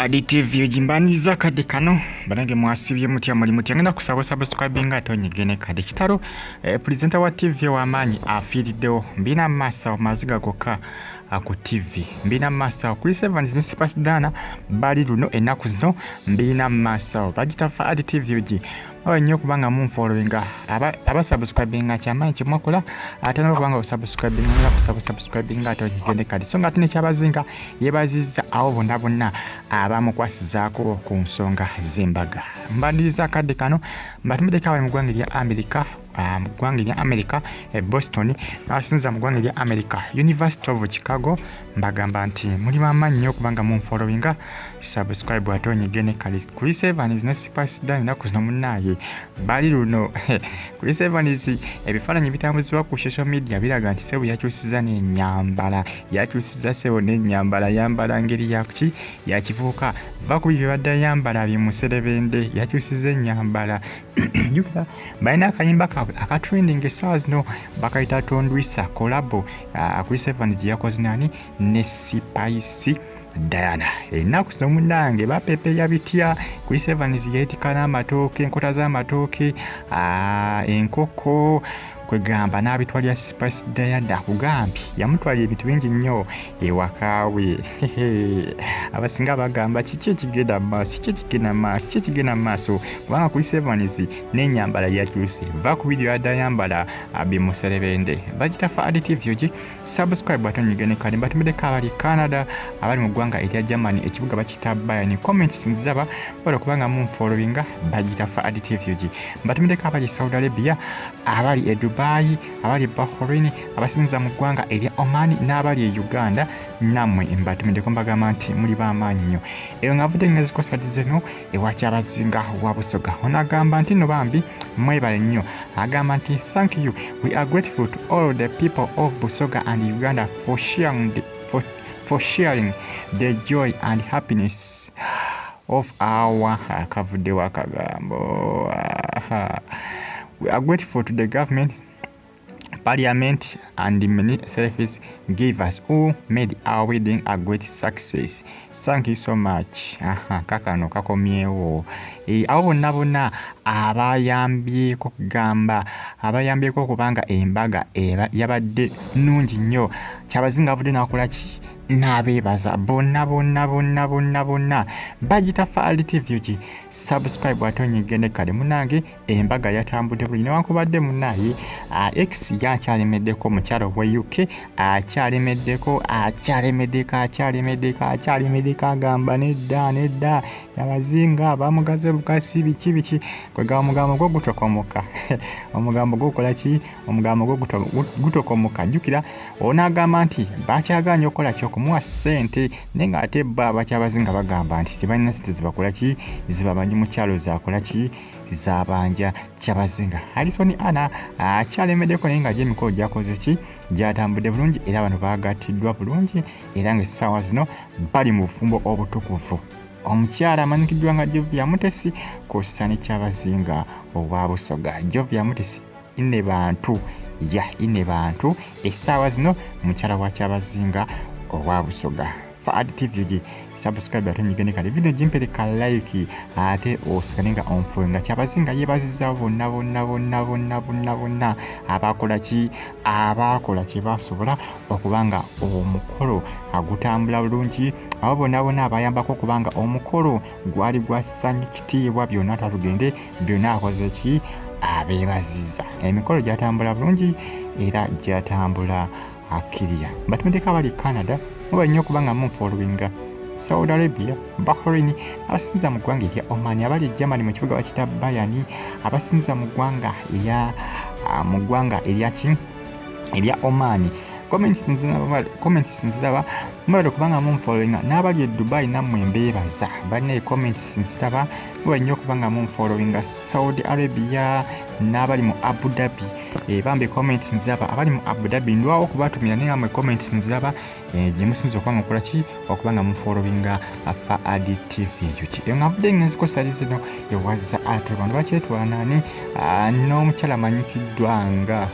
TV jimbaniza kade kano banange mwasibye mutya muli mutya ngenda kusaba subscribing ate onyigene kade Kitalo presenter wa TV wa Mannyi Afiriddewo mbina masa Maziga Goka ku TV mbina masa kuri 7 zisipas dana bali luno enaku zino mbina masa bagita Afudde TV uji nnyo kubanga munfollowinga aba subscribing akyamaanyi kimwakola ate nabo kubanga subscribing nga subscribing ate onyigende kade so nga ate nekyabazinga yebazizza awo bonna abamukwasizaako ku nsonga z'embaga mbandiriza akadde kano mbatumideko abali mu ggwanga erya America Boston n'abasinza mu ggwanga erya America University of Chicago mbagamba nti muli bamaanyi nnyo okubanga munfollowinga subscribe ate onyigene kale kuri 7 zinesipasidda ennaku zino munnaaye bali luno kuri 7 ebifaananyi bitambuzibwa ku social media biraga nti Sebo yakyusiza n'ennyambala yakyusiza Sebo n'ennyambala yambala ngeri yakuki yakivuuka va ku bibyo badde yambala bimuserebende yakyusiza ennyambala jukira balina akayimba kaabwe akatrending essaawa zino bakayita tondwisa kolabo kuri 7 gye yakoze nani ne Spice Diana ennaku zino munnange bapepeya bitya kuri 7 yeetika n'amatooke enkota z'amatooke enkoko kwegamba n'abitwalya Spice Diana akugambye yamutwalya ebintu bingi nnyo ewakaawe abasinga bagamba kiki ekigenda maaso kubanga kuri 7 n'ennyambala yakyuse va ku vidiyo adayambala bimuserebende bagita Afudde TV ogi subscribe ate onyigene kale mbatumideko abali Canada abali mu ggwanga erya Germany ekibuga bakita Bayern comments nzaba bala kubanga munfollowinga bagita Afudde TV ogi mbatumideko abali Saudi Arabia abali Dubai abali Bahrain abasinza mu ggwanga erya Oman n'abali Uganda namwe mbatumideko mbagamba nti muli bamaanyi nnyo eyo ngavudde ngezikosadize no ewakyabazinga wa Busoga onagamba nti no Bambi mwebale nnyo agamba nti thank you we are grateful to all the people of Busoga and Uganda for sharing the joy and happiness of our Kavudde wakagambo we are grateful to the government, Parliament and the many services gave us who made our wedding a great success. Thank you so much. Kakano kakomyewo. Abo bonna abayambyeko kubanga embaga yabadde nnungi nnyo kyabazinga Afudde nakola ki n'abeebaza bonna bagita Afudde TV ugi subscribe ate onyigende kale munnange embaga yatambudde buli newankubadde munnaaye X yakyalemeddeko omukyalo wa UK akyalemeddeko agamba nedda yabazinga bamugaze bukasi biki kwegaba omugambo gwo gutokomoka omugambo gwokola ki omugambo gwo gutokomoka jjukira onagamba nti bakyaganya okukola ki okumuwa ssente naye nga ate bakyabazinga bagamba nti tebalina ssente zibakola ki zibabanyi mu kyalo zakola ki zabanja kyabazinga Alisoni Ana akyalemeddeko naye nga gy'emikolo gyakoze ki gyatambudde bulungi era bano bagattiddwa bulungi era ng'essaawa zino bali mu bufumbo obutukuvu omukyala amanyikiddwa nga Jovia Mutesi kw'ossa ne kyabazinga obwa Busoga Jovia Mutesi ine bantu essaawa zino mukyala wa kyabazinga obwa Busoga Afudde TV ugi subscribe ate onyigende kale video gimpereka like ate osigalenga onfollowinga kyabazinga yebaziza bonna abakola kye basobola okubanga omukolo agutambula bulungi abo bonna abayambako okubanga omukolo gwali gwasanyu kitiibwa byonna tatugende byonna akoze ki abeebaziza emikolo gyatambula bulungi era gyatambula akiriya batumideko abali Canada mubanyi nnyo okubanga munfollowinga Saudi Arabia, Bahrain, abasinza mu ggwanga erya Oman abali Germany mu kibuga bakita Bayern abasinza mu ggwanga erya Oman comments nziraba mwebale kubanga munfollowinga n'abali Dubai nammwe mbeebaza balina comments nziraba mubanyi nnyo okubanga munfollowinga Saudi Arabia n'abali mu Abu Dhabi bambi comments nziraba abali mu Abu Dhabi ndwawo okubatumira naye amwe comments nziraba gye musinza okubanga okola ki okubanga munfollowinga Afudde TV ugi eyo ngavudde ngezikosa zino ewazza ate bano bakyetwala nani n'omukyala amanyikiddwa nga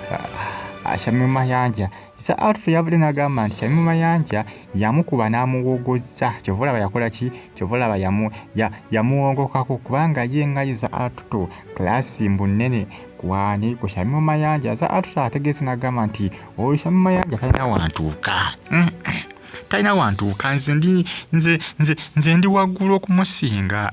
Shamim Mayanja za Alfu yavudde n'agamba nti Shamim Mayanja yamukuba n'amuwogozza kyova olaba yakola ki kyova olaba yamuwongokako kubanga ye nga za Alfu klasi mbunene kwani ku Shamim Mayanja za Alfu ategeeza n'agamba nti oyo Shamim Mayanja talina wantuuka nze ndi waggulu okumusinga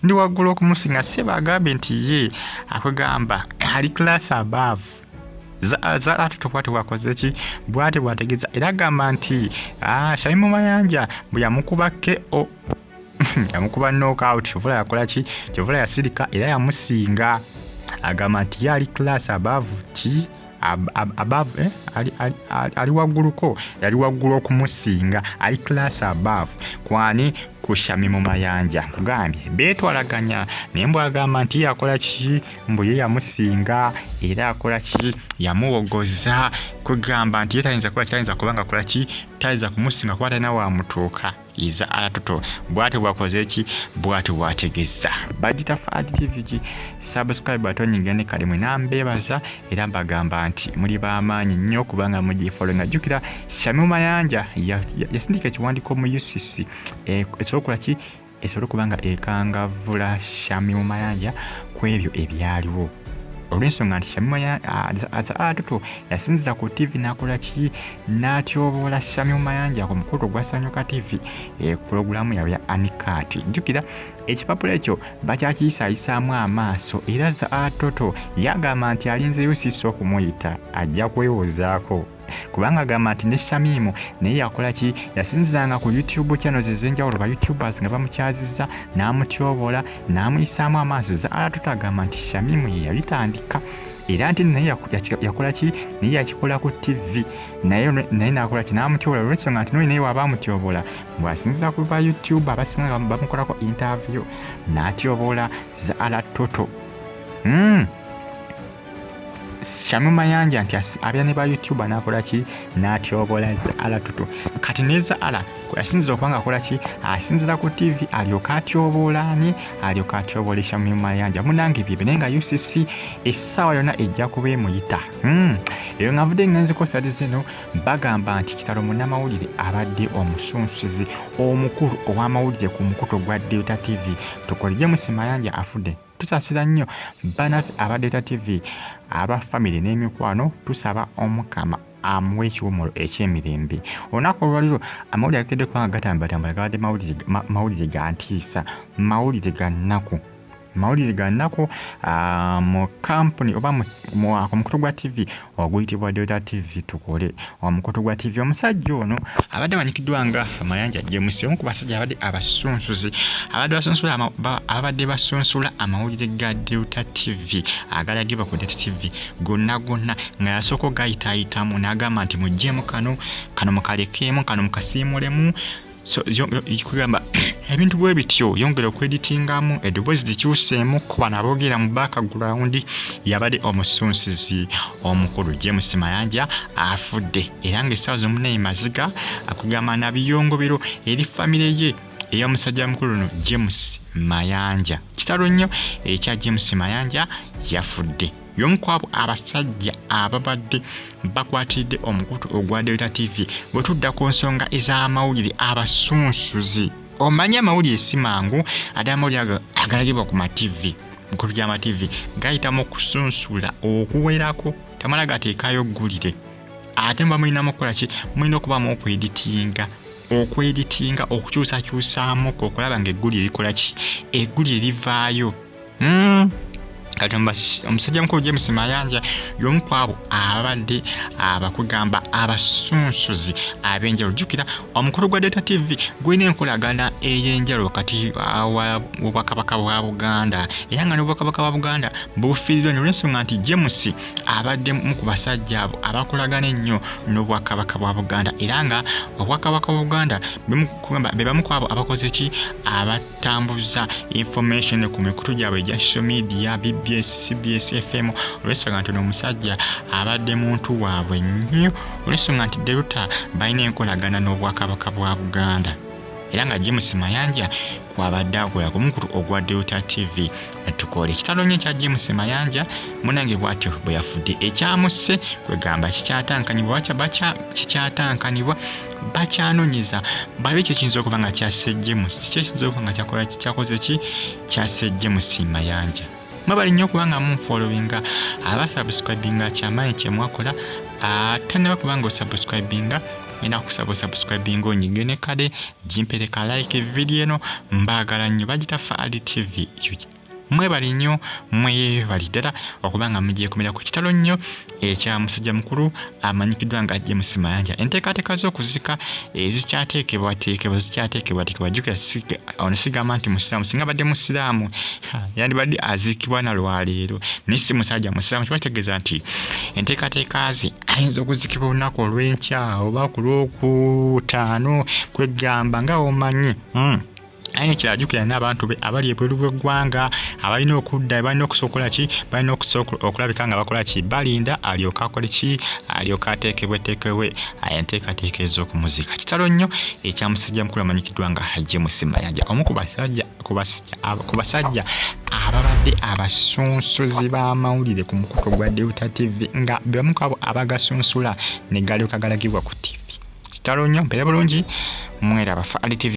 ndi waggulu okumusinga seba agambe nti ye akugamba ali class above za Alfu bwate bwakoze ki bwate bwategeeza era agamba nti Shamim Mayanja bwe yamukuba KO yamukuba knockout kyovula yakola ki kyovula yasirika era yamusinga agamba nti ye ali class above ti above ali wagguluko yali waggulu okumusinga ali class above kwani ku Shamim Mayanja kugambye beetwalaganya naye mbw agamba nti yakola ki mbu ye yamusinga era akola ki yamuwogoza kugamba nti ye tayinza kubanga akola ki tayinza kumusinga kuba talina wamutuuka iza Alfu bwate bwakoze ki bwate bwategeeza bagita Afudde TV subscribe atonyigane kale mwe nambeebaza era mbagamba nti muli b'amaanyi nnyo kubanga mugifollowinga jjukira Shamim Mayanja yasindika ekiwandiiko mu UCC esobola ki esobola kubanga ekangavvula Shamim Mayanja ku ebyo ebyaliwo olw'ensonga nti Shamim Alfu yasinziza ku TV n'akola ki n'atyoboola Shamim Mayanja ku mukutu gwa Sanyuka TV pulogulaamu yawe ya Anikati jjukira ekipapula ekyo bakyakiyisaayisaamu amaaso era Alfu yagamba nti alinze UCC okumuyita ajja kwewozaako kubanga agamba nti ne Shamim naye yakola ki yasinzizanga ku YouTube channels ez'enjawulo ba YouTubers nga bamukyazizza n'amutyoboola n'amuyisaamu amaaso Alfu agamba nti Shamim ye yabitandika era nti naye yakola ki naye yakikola ku TV naye n'akola ki n'amutyoboola olw'ensonga nti naye waba amutyoboola bw'asinziza ku ba YouTube abasinga bamukolako interview n'atyoboola Alfu Shamim Mayanja nti abya ne ba YouTube n'akola ki n'atyoboola Alfu kati ne yasinzira okubanga akola ki asinzira ku TV alyoka atyoboola Shamim Mayanja munange bye naye nga UCC essaawa yonna ejja kuba emuyita eyo nga nvudde ngenze sadi zino bagamba nti Kitalo munnamawulire abadde omusunsuzi omukulu ow'amawulire ku mukutu gwa Delta TV tukolye Mayanja Afudde tusaasira nnyo banaffe aba Delta TV aba family n'emikwano tusaba Omukama amuwa ekiwummulo eky'emirembe olunaku olwaliro amawulire akedde kubanga gatambulatambula gabadde mawulire ga ntiisa mawulire ga nnaku mu kampuni oba ku mukutu gwa TV oguyitibwa Delta TV tukole omukutu gwa TV omusajja ono abadde amanyikiddwa nga Mayanja James omu ku basajja abadde basunsula amawulire ga Delta TV agalagibwa ku Delta TV gonna nga yasooka gayitaayitamu n'agamba nti muggyemu kano mukalekeemu kano mukasiimulemu kugamba ebintu bwe bityo yongera okweditingamu eddoboozi likyuseemu kuba naboogera mu background yabadde omusunsizi omukulu James Mayanja Afudde era ng'essaawa z'omunayi Maziga akugamba nabiyongobero eri famire ye ey'omusajja mukulu no James Mayanja kitalo nnyo ekya James Mayanja yafudde y'omu ku abo abasajja ababadde bakwatiridde omukutu ogwa Delta TV bwe tudda ku nsonga ez'amawulire abasunsuzi omanya amawulire si mangu ate amawulire agalagibwa ku mativi mukutu gy'amativi gayitamu okusunsula okuwerako tamala gateekayo ggulire ate muba mulinamu okukola ki mulina okubaamu okweditinga okukyusakyusaamu okulaba nga eggulire likola ki eggulire livaayo omusajja mukulu James Mayanja y'omu ku abo abadde abakugamba abasunsuzi ab'enjawulo jjukira omukulu gwa Delta TV gulina enkolagana ey'enjawulo wakati w'obwakabaka bwa Buganda era nga n'obwakabaka bwa Buganda bufiiriddwa olw'ensonga nti James abadde mu ku basajja abo abakolagana ennyo n'obwakabaka bwa Buganda era nga obwakabaka bwa Buganda be bamu ku abo abakoze ki abatambuza information ku mikutu gyabwe egya social media CBS FM olw'ensonga nti omusajja abadde muntu waabwe nnyo olw'ensonga nti Delta balina enkolagana n'obwakabaka bwa Buganda era nga James Mayanja kwabadde akola ku mukulu ogwa Delta TV. Tukole ekitalo nnyo kya James Mayanja munange bw'atyo bwe yafudde ekyamusse kwegamba kikyatankanibwa kikyatankanibwa bakyanoonyeza babe ekyo kiyinza okuba nga kyasse James kiyinza okuba nga kyakoze ki kyasse James Mayanja. Mwebali nnyo okuba nga munfollowinga abasubscribinga kyamaanyi kye mwakola ate ne bakuba nga osubscribinga ina kusaba subscribinga onyige ne kale jimpereka like video eno mbaagala nnyo bagita Afudde TV. Mwebali nnyo mwebali ddala okuba nga mugiye kumira ku kitalo nnyo ekya musajja mukulu amanyikiddwa nga James Mayanja. Enteekateeka z'okuzika zikyateekebwa jjukira ono sigamba nti musiraamu singa badde musiraamu yandibadde aziikibwa na lwaleero naye si musajja musiraamu kibategeeza nti enteekateeka ze ayinza okuzikibwa olunaku olw'enkya oba ku lwokutaano kwegamba nga omanyi aye kirajukira n'abantu be abali ebweru bw'eggwanga abalina okudda balina okusookola ki balina okulabika nga bakola ki balinda alyoka akole ki alyoka ateekebweteekebwe enteekateeka ez'okumuzika. Kitalo nnyo ekyamusajja mukulu amanyikiddwa nga James Mayanja omu ku basajja ababadde abasunsuzi b'amawulire ku mukutu gwa Delta TV nga bebamu ku abo abagasunsula ne galyoka galagibwa ku TV. Kitalo nnyo mbeera bulungi mwera Afudde TV.